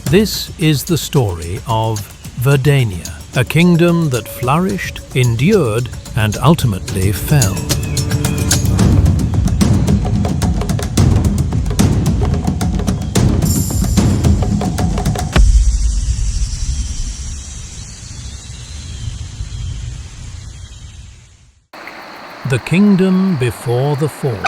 This is the story of Verdania, a kingdom that flourished, endured, and ultimately fell. The kingdom before the fall.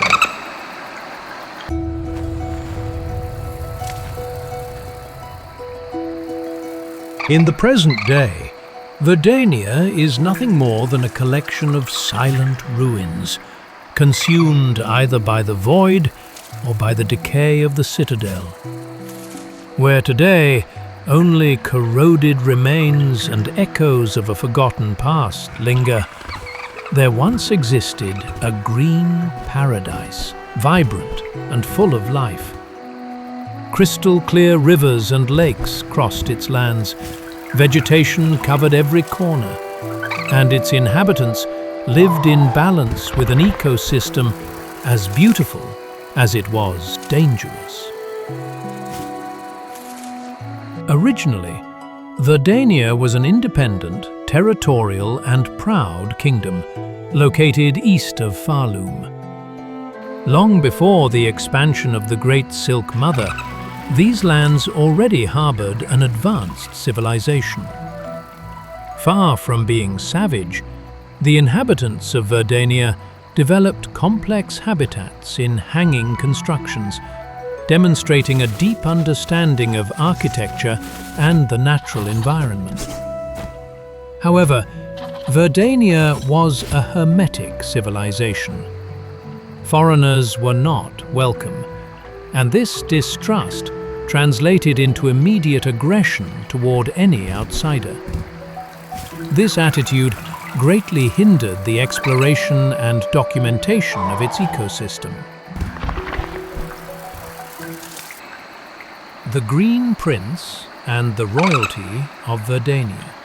In the present day, Verdania is nothing more than a collection of silent ruins, consumed either by the void or by the decay of the citadel. Where today only corroded remains and echoes of a forgotten past linger, there once existed a green paradise, vibrant and full of life. Crystal-clear rivers and lakes crossed its lands, vegetation covered every corner, and its inhabitants lived in balance with an ecosystem as beautiful as it was dangerous. Originally, Verdania was an independent, territorial and proud kingdom located east of Falum. Long before the expansion of the Great Silk Mother, these lands already harbored an advanced civilization. Far from being savage, the inhabitants of Verdania developed complex habitats in hanging constructions, demonstrating a deep understanding of architecture and the natural environment. However, Verdania was a hermetic civilization. Foreigners were not welcome, and this distrust translated into immediate aggression toward any outsider. This attitude greatly hindered the exploration and documentation of its ecosystem. The Green Prince and the Royalty of Verdania.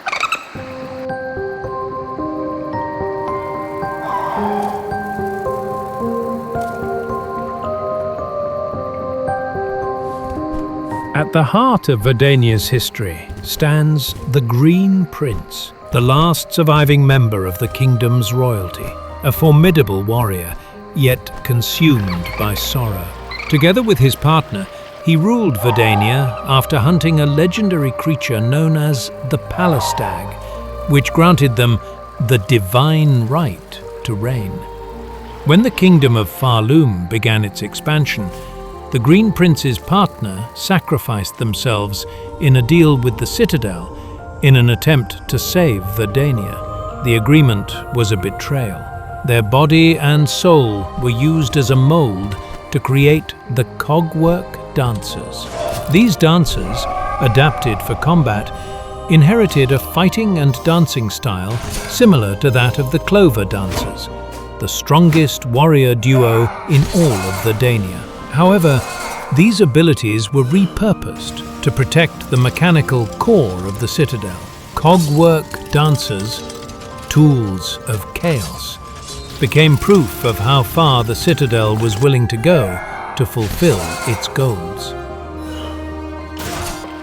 At the heart of Verdania's history stands the Green Prince, the last surviving member of the kingdom's royalty, a formidable warrior, yet consumed by sorrow. Together with his partner, he ruled Verdania after hunting a legendary creature known as the Palastag, which granted them the divine right to reign. When the kingdom of Falum began its expansion, the Green Prince's partner sacrificed themselves in a deal with the Citadel in an attempt to save Verdania. The agreement was a betrayal. Their body and soul were used as a mold to create the cogwork dancers. These dancers, adapted for combat, inherited a fighting and dancing style similar to that of the Clover dancers, the strongest warrior duo in all of Verdania. However, these abilities were repurposed to protect the mechanical core of the citadel. Cogwork dancers, tools of chaos, became proof of how far the citadel was willing to go to fulfill its goals.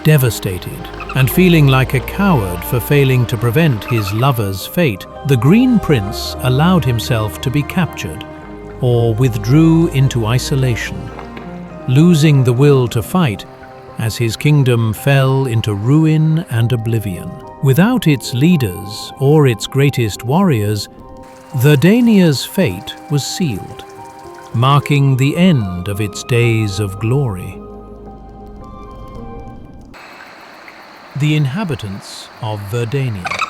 Devastated and feeling like a coward for failing to prevent his lover's fate, the Green Prince allowed himself to be captured or withdrew into isolation, losing the will to fight as his kingdom fell into ruin and oblivion. Without its leaders or its greatest warriors, Verdania's fate was sealed, marking the end of its days of glory. The inhabitants of Verdania.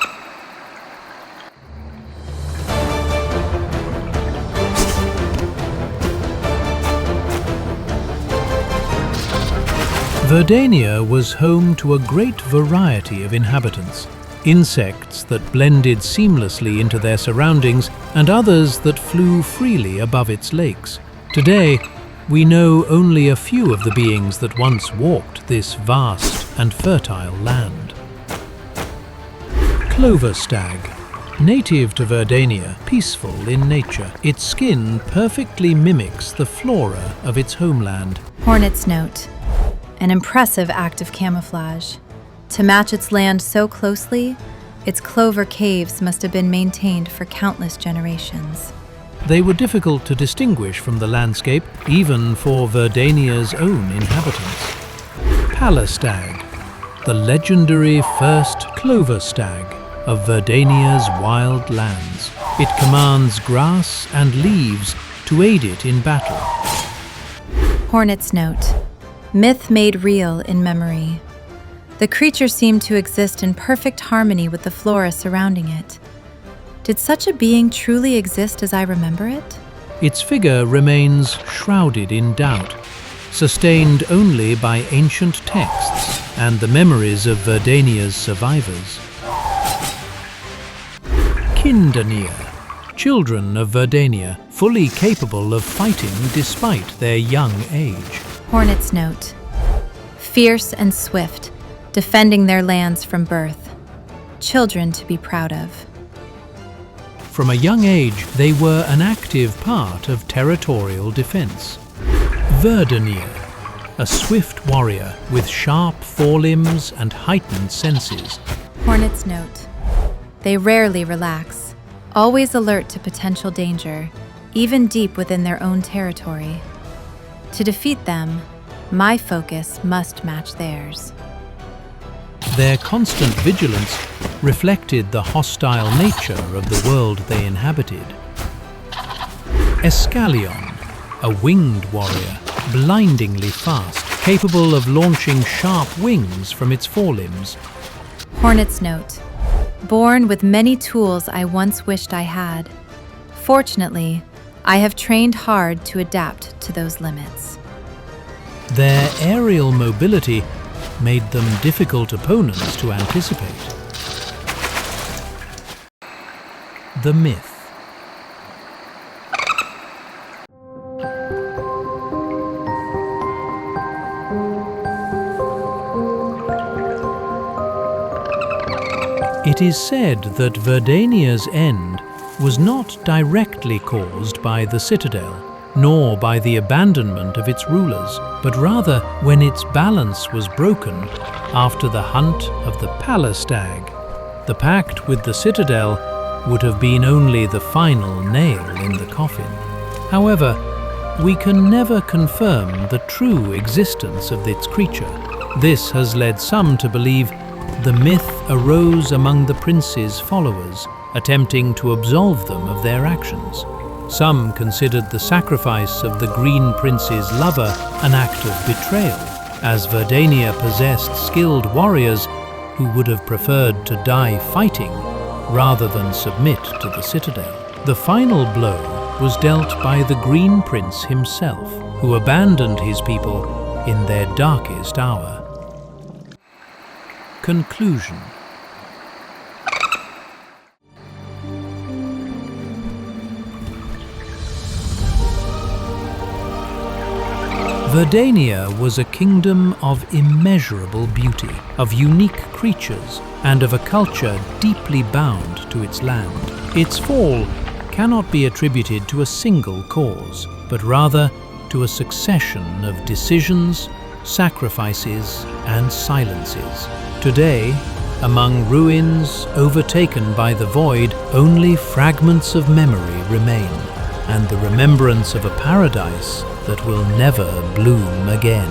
Verdania was home to a great variety of inhabitants, insects that blended seamlessly into their surroundings and others that flew freely above its lakes. Today, we know only a few of the beings that once walked this vast and fertile land. Clover stag. Native to Verdania, peaceful in nature, its skin perfectly mimics the flora of its homeland. Hornet's note. an impressive act of camouflage. To match its land so closely, its clover caves must have been maintained for countless generations. They were difficult to distinguish from the landscape, even for Verdania's own inhabitants. Palastag, the legendary first clover stag of Verdania's wild lands. It commands grass and leaves to aid it in battle. Hornet's note. Myth made real in memory. The creature seemed to exist in perfect harmony with the flora surrounding it. Did such a being truly exist as I remember it? Its figure remains shrouded in doubt, sustained only by ancient texts and the memories of Verdania's survivors. Kindania, children of Verdania, fully capable of fighting despite their young age. Hornet's note. Fierce and swift, defending their lands from birth. Children to be proud of. From a young age, they were an active part of territorial defense. Verdania, a swift warrior with sharp forelimbs and heightened senses. Hornet's note. They rarely relax, always alert to potential danger, even deep within their own territory. To defeat them, my focus must match theirs. Their constant vigilance reflected the hostile nature of the world they inhabited. Escalion, a winged warrior, blindingly fast, capable of launching sharp wings from its forelimbs. Hornet's note. Born with many tools I once wished I had. Fortunately, I have trained hard to adapt to those limits. Their aerial mobility made them difficult opponents to anticipate. The myth. It is said that Verdania's end was not directly caused by the citadel, nor by the abandonment of its rulers, but rather when its balance was broken after the hunt of the Palastag. The pact with the citadel would have been only the final nail in the coffin. However, we can never confirm the true existence of this creature. This has led some to believe the myth arose among the prince's followers, attempting to absolve them of their actions. Some considered the sacrifice of the Green Prince's lover an act of betrayal, as Verdania possessed skilled warriors who would have preferred to die fighting rather than submit to the citadel. The final blow was dealt by the Green Prince himself, who abandoned his people in their darkest hour. Conclusion. Verdania was a kingdom of immeasurable beauty, of unique creatures, and of a culture deeply bound to its land. Its fall cannot be attributed to a single cause, but rather to a succession of decisions, sacrifices, and silences. Today, among ruins overtaken by the void, only fragments of memory remain, and the remembrance of a paradise that will never bloom again.